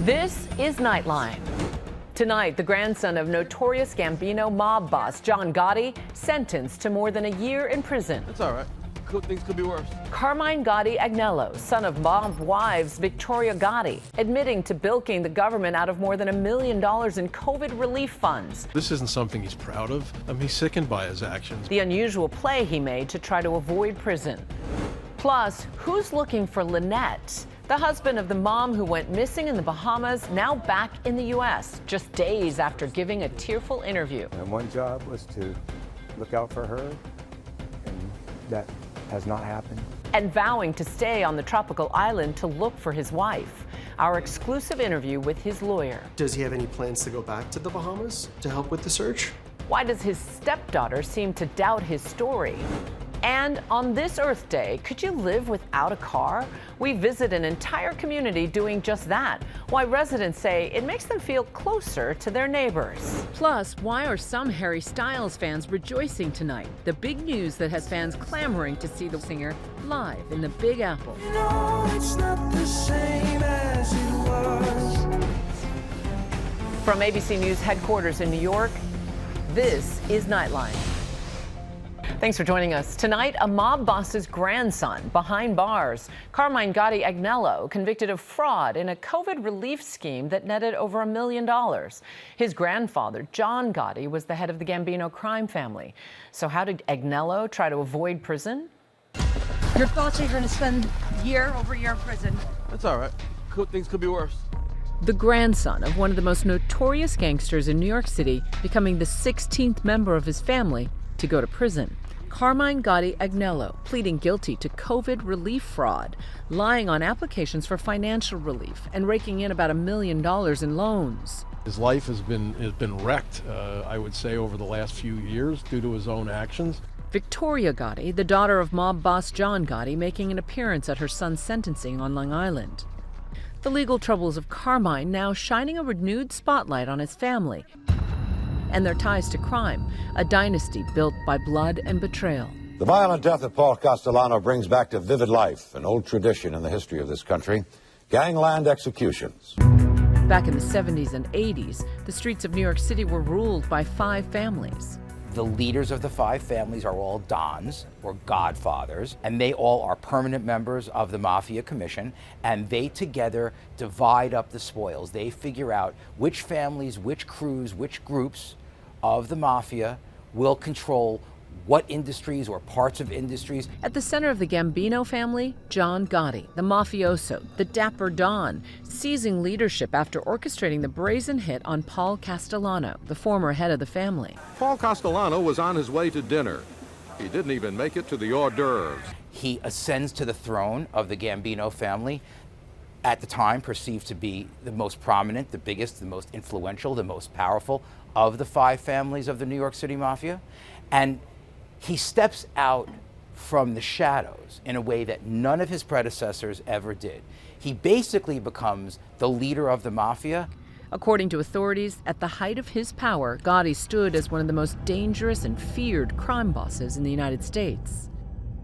This is Nightline. Tonight, the grandson of notorious Gambino mob boss John Gotti sentenced to more than a year in prison. That's all right. Things could be worse. Carmine Gotti Agnello, son of mob wives Victoria Gotti, admitting to bilking the government out of more than $1 million in COVID relief funds. This isn't something he's proud of. He's sickened by his actions. The unusual play he made to try to avoid prison. Plus, who's looking for Lynette? The husband of the mom who went missing in the Bahamas, now back in the U.S., just days after giving a tearful interview. And one job was to look out for her, and that has not happened. And vowing to stay on the tropical island to look for his wife. Our exclusive interview with his lawyer. Does he have any plans to go back to the Bahamas to help with the search? Why does his stepdaughter seem to doubt his story? And on this Earth Day, could you live without a car? We visit an entire community doing just that. Why residents say it makes them feel closer to their neighbors. Plus, why are some Harry Styles fans rejoicing tonight? The big news that has fans clamoring to see the singer live in the Big Apple. No, it's not the same as it was. From ABC News headquarters in New York, this is Nightline. Thanks for joining us. Tonight, a mob boss's grandson behind bars. Carmine Gotti Agnello, convicted of fraud in a COVID relief scheme that netted over $1 million. His grandfather, John Gotti, was the head of the Gambino crime family. So how did Agnello try to avoid prison? Your thoughts are you're going to spend year over year in prison. That's all right. Things could be worse. The grandson of one of the most notorious gangsters in New York City, becoming the 16th member of his family to go to prison. Carmine Gotti Agnello pleading guilty to COVID relief fraud, lying on applications for financial relief, and raking in about $1 million in loans. His life has been wrecked, I would say, over the last few years due to his own actions. Victoria Gotti, the daughter of mob boss John Gotti, making an appearance at her son's sentencing on Long Island. The legal troubles of Carmine now shining a renewed spotlight on his family and their ties to crime, a dynasty built by blood and betrayal. The violent death of Paul Castellano brings back to vivid life an old tradition in the history of this country, gangland executions. Back in the 70s and 80s, the streets of New York City were ruled by 5 families. The leaders of the 5 families are all dons or godfathers, and they all are permanent members of the Mafia Commission, and they together divide up the spoils. They figure out which families, which crews, which groups of the Mafia will control what industries or parts of industries. At the center of the Gambino family, John Gotti, the mafioso, the dapper Don, seizing leadership after orchestrating the brazen hit on Paul Castellano, the former head of the family. Paul Castellano was on his way to dinner. He didn't even make it to the hors d'oeuvres. He ascends to the throne of the Gambino family, at the time perceived to be the most prominent, the biggest, the most influential, the most powerful of the 5 families of the New York City Mafia. And he steps out from the shadows in a way that none of his predecessors ever did. He basically becomes the leader of the Mafia. According to authorities, at the height of his power, Gotti stood as one of the most dangerous and feared crime bosses in the United States.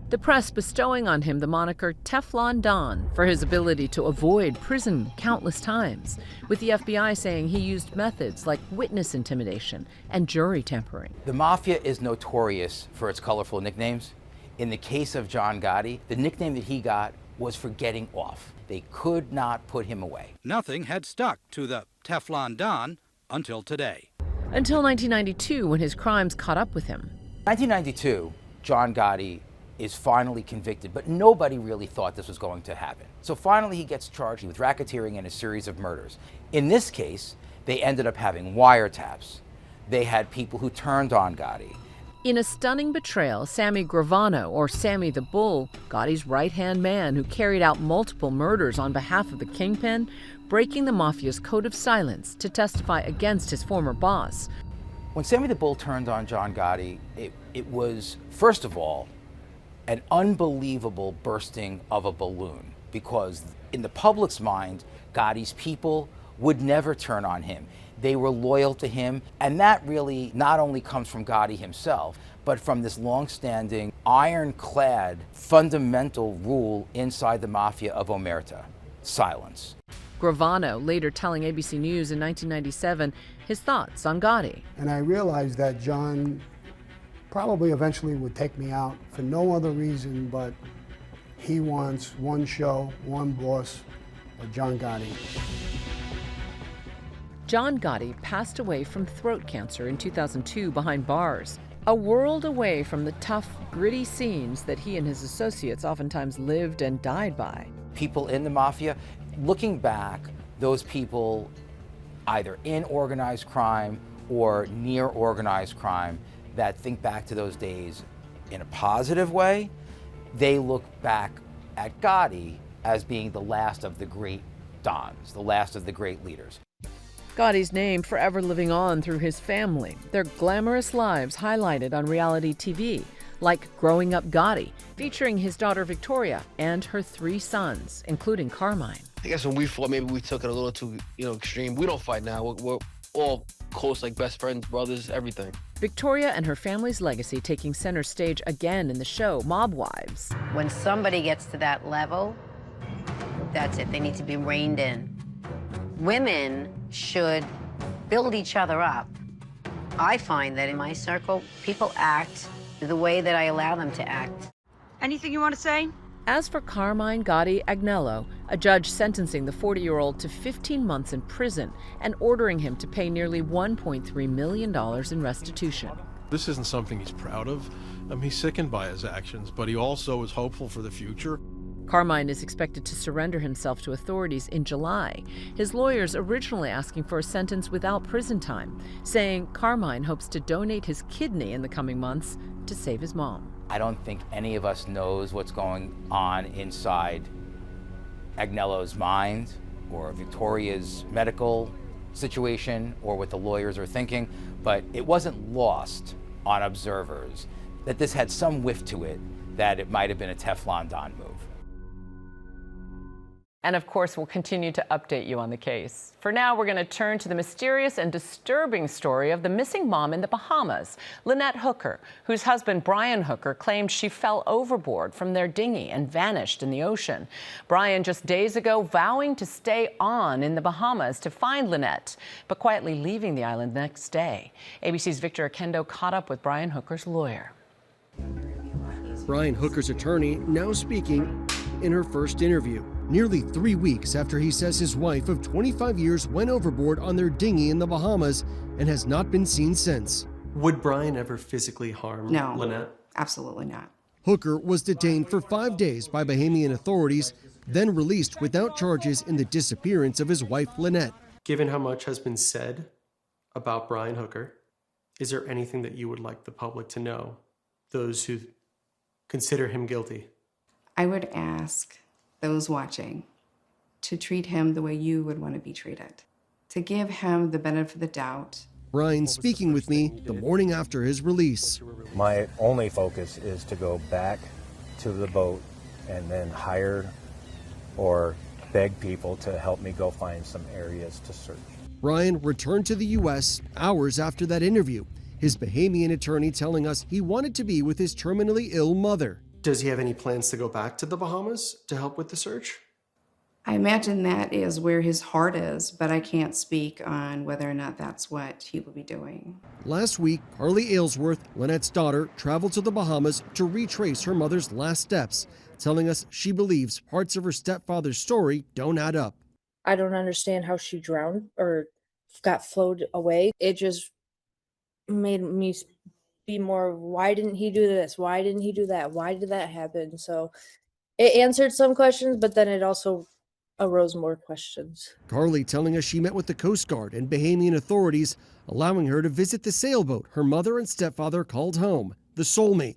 The press bestowing on him the moniker Teflon Don for his ability to avoid prison countless times, with the FBI saying he used methods like witness intimidation and jury tampering. The Mafia is notorious for its colorful nicknames. In the case of John Gotti, the nickname that he got was for getting off. They could not put him away. Nothing had stuck to the Teflon Don until today. Until 1992, when his crimes caught up with him. 1992, John Gotti is finally convicted, but nobody really thought this was going to happen. So finally he gets charged with racketeering and a series of murders. In this case, they ended up having wiretaps. They had people who turned on Gotti. In a stunning betrayal, Sammy Gravano, or Sammy the Bull, Gotti's right-hand man who carried out multiple murders on behalf of the kingpin, breaking the Mafia's code of silence to testify against his former boss. When Sammy the Bull turned on John Gotti, it was, first of all, an unbelievable bursting of a balloon, because in the public's mind, Gotti's people would never turn on him. They were loyal to him, and that really not only comes from Gotti himself, but from this long-standing, ironclad, fundamental rule inside the Mafia of Omerta: silence. Gravano later telling ABC News in 1997 his thoughts on Gotti. And I realized that John probably eventually would take me out for no other reason but he wants one show, one boss, with John Gotti. John Gotti passed away from throat cancer in 2002 behind bars, a world away from the tough, gritty scenes that he and his associates oftentimes lived and died by. People in the mafia, looking back, those people either in organized crime or near organized crime that think back to those days in a positive way, they look back at Gotti as being the last of the great dons, the last of the great leaders. Gotti's name forever living on through his family, their glamorous lives highlighted on reality TV, like Growing Up Gotti, featuring his daughter Victoria and her 3 sons, including Carmine. I guess when we fought, maybe we took it a little too, extreme. We don't fight now. We're all close, like best friends, brothers, everything. Victoria and her family's legacy taking center stage again in the show Mob Wives. When somebody gets to that level, that's it. They need to be reined in. Women should build each other up. I find that in my circle, people act the way that I allow them to act. Anything you want to say? As for Carmine Gotti Agnello, a judge sentencing the 40-year-old to 15 months in prison and ordering him to pay nearly $1.3 million in restitution. This isn't something he's proud of. He's sickened by his actions, but he also is hopeful for the future. Carmine is expected to surrender himself to authorities in July. His lawyers originally asking for a sentence without prison time, saying Carmine hopes to donate his kidney in the coming months to save his mom. I don't think any of us knows what's going on inside Agnello's mind or Victoria's medical situation or what the lawyers are thinking, but it wasn't lost on observers that this had some whiff to it, that it might have been a Teflon Don move. And of course, we'll continue to update you on the case. For now, we're going to turn to the mysterious and disturbing story of the missing mom in the Bahamas, Lynette Hooker, whose husband Brian Hooker claimed she fell overboard from their dinghy and vanished in the ocean. Brian just days ago vowing to stay on in the Bahamas to find Lynette, but quietly leaving the island the next day. ABC's Victor Akendo caught up with Brian Hooker's lawyer. Brian Hooker's attorney now speaking in her first interview, nearly 3 weeks after he says his wife of 25 years went overboard on their dinghy in the Bahamas and has not been seen since. Would Brian ever physically harm Lynette? Absolutely not. Hooker was detained for 5 days by Bahamian authorities, then released without charges in the disappearance of his wife, Lynette. Given how much has been said about Brian Hooker, is there anything that you would like the public to know, those who consider him guilty? I would ask those watching to treat him the way you would want to be treated, to give him the benefit of the doubt. Brian speaking with me the morning after his release. My only focus is to go back to the boat and then hire or beg people to help me go find some areas to search. Brian returned to the U.S. hours after that interview, his Bahamian attorney telling us he wanted to be with his terminally ill mother. Does he have any plans to go back to the Bahamas to help with the search? I imagine that is where his heart is, but I can't speak on whether or not that's what he will be doing. Last week, Carly Aylesworth, Lynette's daughter, traveled to the Bahamas to retrace her mother's last steps, telling us she believes parts of her stepfather's story don't add up. I don't understand how she drowned or got floated away. It just made me be more, why didn't he do this? Why didn't he do that? Why did that happen? So it answered some questions, but then it also arose more questions. Carly telling us she met with the Coast Guard and Bahamian authorities, allowing her to visit the sailboat her mother and stepfather called home, the Soulmate.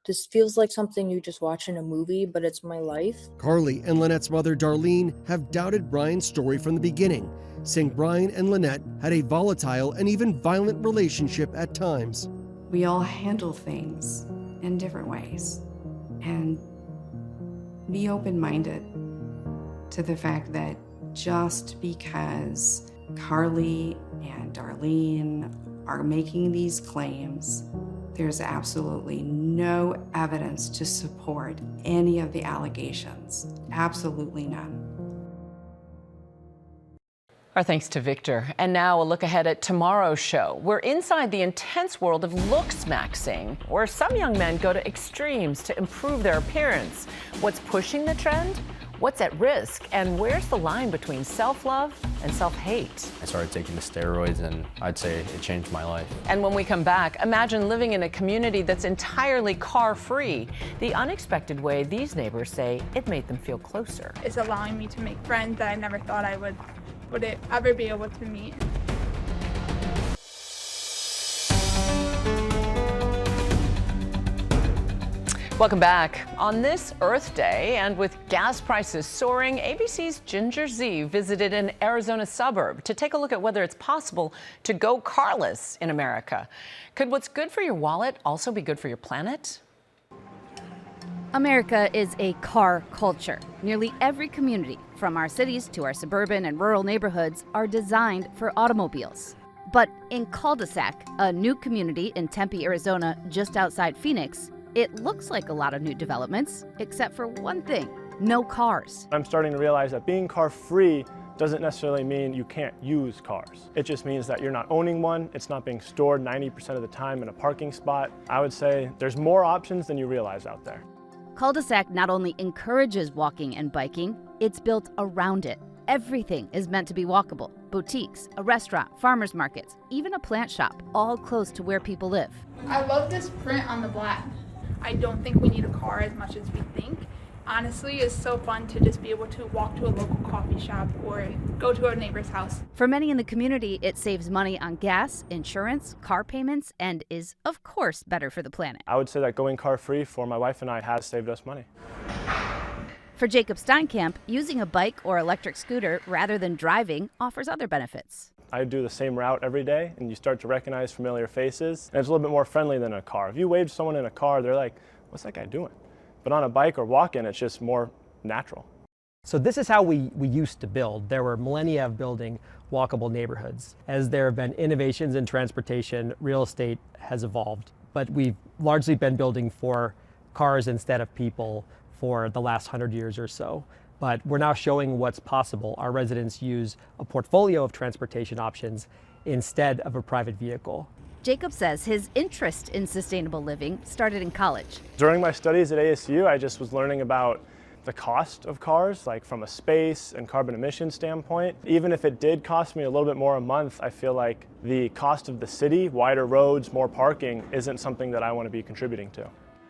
This feels like something you just watch in a movie, but it's my life. Carly and Lynette's mother, Darlene, have doubted Brian's story from the beginning, saying Brian and Lynette had a volatile and even violent relationship at times. We all handle things in different ways, and be open-minded to the fact that just because Carly and Darlene are making these claims, there's absolutely no evidence to support any of the allegations. Absolutely none. Our thanks to Victor. And now a look ahead at tomorrow's show. We're inside the intense world of looks-maxing, where some young men go to extremes to improve their appearance. What's pushing the trend? What's at risk? And where's the line between self-love and self-hate? I started taking the steroids, and I'd say it changed my life. And when we come back, imagine living in a community that's entirely car-free. The unexpected way these neighbors say it made them feel closer. It's allowing me to make friends that I never thought I would ever be able to meet. Welcome back. On this Earth Day, and with gas prices soaring, ABC's Ginger Z visited an Arizona suburb to take a look at whether it's possible to go carless in America. Could what's good for your wallet also be good for your planet? America is a car culture. Nearly every community, from our cities to our suburban and rural neighborhoods, are designed for automobiles. But in Cul-de-sac, a new community in Tempe, Arizona, just outside Phoenix, it looks like a lot of new developments, except for one thing: no cars. I'm starting to realize that being car-free doesn't necessarily mean you can't use cars. It just means that you're not owning one, it's not being stored 90% of the time in a parking spot. I would say there's more options than you realize out there. Cul-de-sac not only encourages walking and biking, it's built around it. Everything is meant to be walkable. Boutiques, a restaurant, farmers markets, even a plant shop, all close to where people live. I love this print on the black. I don't think we need a car as much as we think. Honestly, it's so fun to just be able to walk to a local coffee shop or go to a neighbor's house. For many in the community, it saves money on gas, insurance, car payments, and is, of course, better for the planet. I would say that going car-free for my wife and I has saved us money. For Jacob Steinkamp, using a bike or electric scooter rather than driving offers other benefits. I do the same route every day, and you start to recognize familiar faces, and it's a little bit more friendly than a car. If you wave to someone in a car, they're like, what's that guy doing? But on a bike or walk-in, it's just more natural. So this is how we used to build. There were millennia of building walkable neighborhoods. As there have been innovations in transportation, real estate has evolved. But we've largely been building for cars instead of people for the last 100 years or so. But we're now showing what's possible. Our residents use a portfolio of transportation options instead of a private vehicle. Jacob says his interest in sustainable living started in college. During my studies at ASU, I just was learning about the cost of cars, like from a space and carbon emission standpoint. Even if it did cost me a little bit more a month, I feel like the cost of the city, wider roads, more parking, isn't something that I want to be contributing to.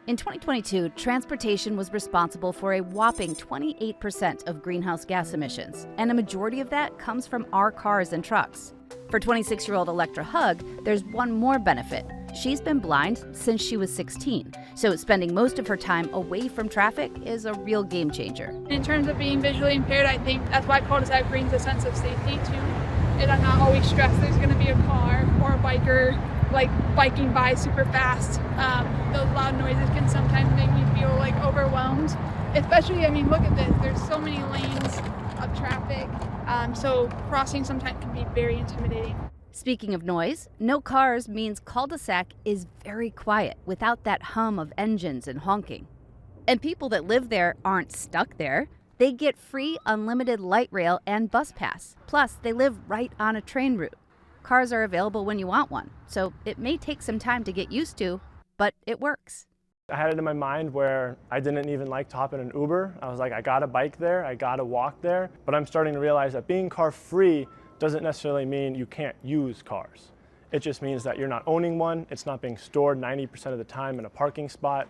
In 2022, transportation was responsible for a whopping 28% of greenhouse gas emissions, and a majority of that comes from our cars and trucks. For 26-year-old Electra Hug, there's one more benefit. She's been blind since she was 16, so spending most of her time away from traffic is a real game changer. In terms of being visually impaired, I think that's why cul-de-sac brings a sense of safety too. And I'm not always stressed there's going to be a car or a biker like biking by super fast. Those loud noises can sometimes make me feel like overwhelmed. Especially, I mean, look at this. There's so many lanes of traffic. So crossing sometimes can be very intimidating. Speaking of noise, no cars means cul-de-sac is very quiet without that hum of engines and honking. And people that live there aren't stuck there. They get free unlimited light rail and bus pass. Plus, they live right on a train route. Cars are available when you want one, so it may take some time to get used to, but it works. I had it in my mind where I didn't even like to hop in an Uber. I was like, I gotta bike there, I gotta walk there. But I'm starting to realize that being car-free doesn't necessarily mean you can't use cars. It just means that you're not owning one, it's not being stored 90% of the time in a parking spot.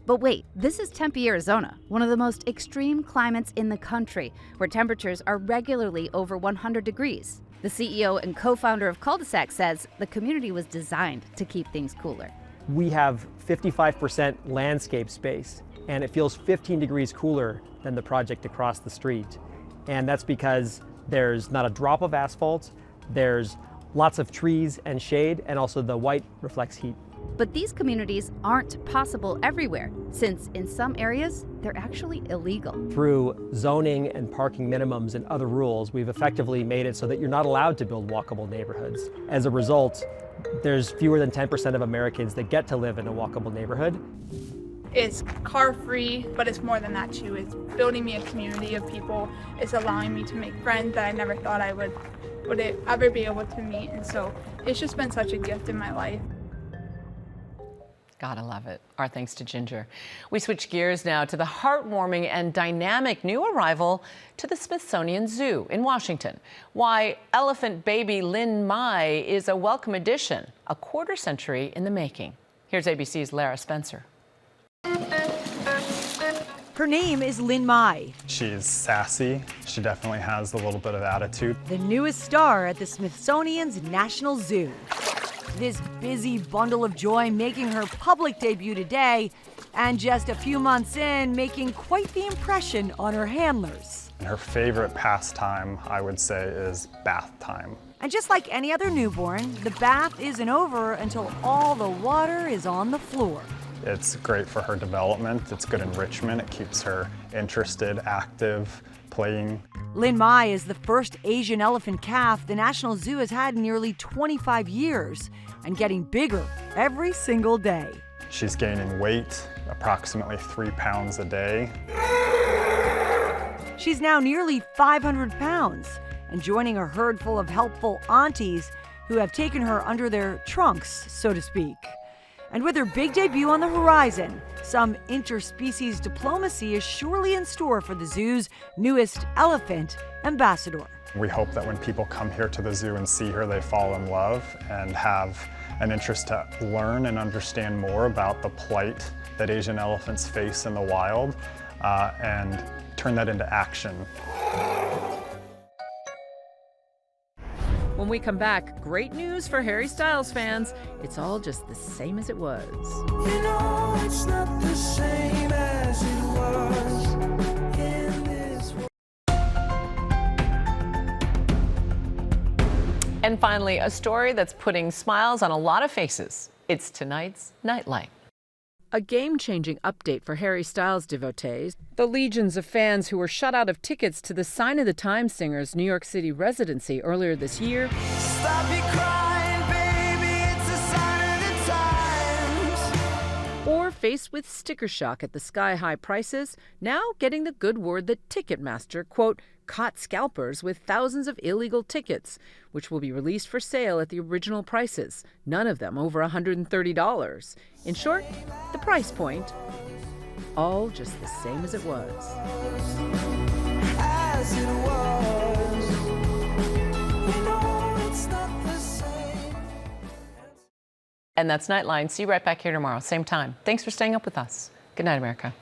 But wait, this is Tempe, Arizona, one of the most extreme climates in the country, where temperatures are regularly over 100 degrees. The CEO and co-founder of Cul-de-sac says the community was designed to keep things cooler. We have 55% landscape space, and it feels 15 degrees cooler than the project across the street. And that's because there's not a drop of asphalt, there's lots of trees and shade, and also the white reflects heat. But these communities aren't possible everywhere, since in some areas, they're actually illegal. Through zoning and parking minimums and other rules, we've effectively made it so that you're not allowed to build walkable neighborhoods. As a result, there's fewer than 10% of Americans that get to live in a walkable neighborhood. It's car-free, but it's more than that too. It's building me a community of people. It's allowing me to make friends that I never thought I would ever be able to meet. And so it's just been such a gift in my life. Gotta love it. Our thanks to Ginger. We switch gears now to the heartwarming and dynamic new arrival to the Smithsonian Zoo in Washington. Why elephant baby Lin Mai is a welcome addition, a quarter century in the making. Here's ABC's Lara Spencer. Her name is Lin Mai. She's sassy. She definitely has a little bit of attitude. The newest star at the Smithsonian's National Zoo. This busy bundle of joy making her public debut today, and just a few months in, making quite the impression on her handlers. Her favorite pastime, I would say, is bath time. And just like any other newborn, the bath isn't over until all the water is on the floor. It's great for her development. It's good enrichment. It keeps her interested, active, playing. Lin Mai is the first Asian elephant calf the National Zoo has had in nearly 25 years and getting bigger every single day. She's gaining weight, approximately 3 pounds a day. She's now nearly 500 pounds and joining a herd full of helpful aunties who have taken her under their trunks, so to speak. And with her big debut on the horizon, some interspecies diplomacy is surely in store for the zoo's newest elephant ambassador. We hope that when people come here to the zoo and see her, they fall in love and have an interest to learn and understand more about the plight that Asian elephants face in the wild and turn that into action. When we come back, great news for Harry Styles fans. It's all just the same as it was. You know it's not the same as it was in this world. And finally, a story that's putting smiles on a lot of faces. It's tonight's Nightline. A game-changing update for Harry Styles devotees. The legions of fans who were shut out of tickets to the Sign of the Times singer's New York City residency earlier this year. Stop your crying, baby, it's a sign of the times. Or faced with sticker shock at the sky-high prices, now getting the good word that Ticketmaster, quote, caught scalpers with thousands of illegal tickets, which will be released for sale at the original prices, none of them over $130. In short, the price point, all just the same as it was. As it was. You know it's not the same. And that's Nightline. See you right back here tomorrow, same time. Thanks for staying up with us. Good night, America.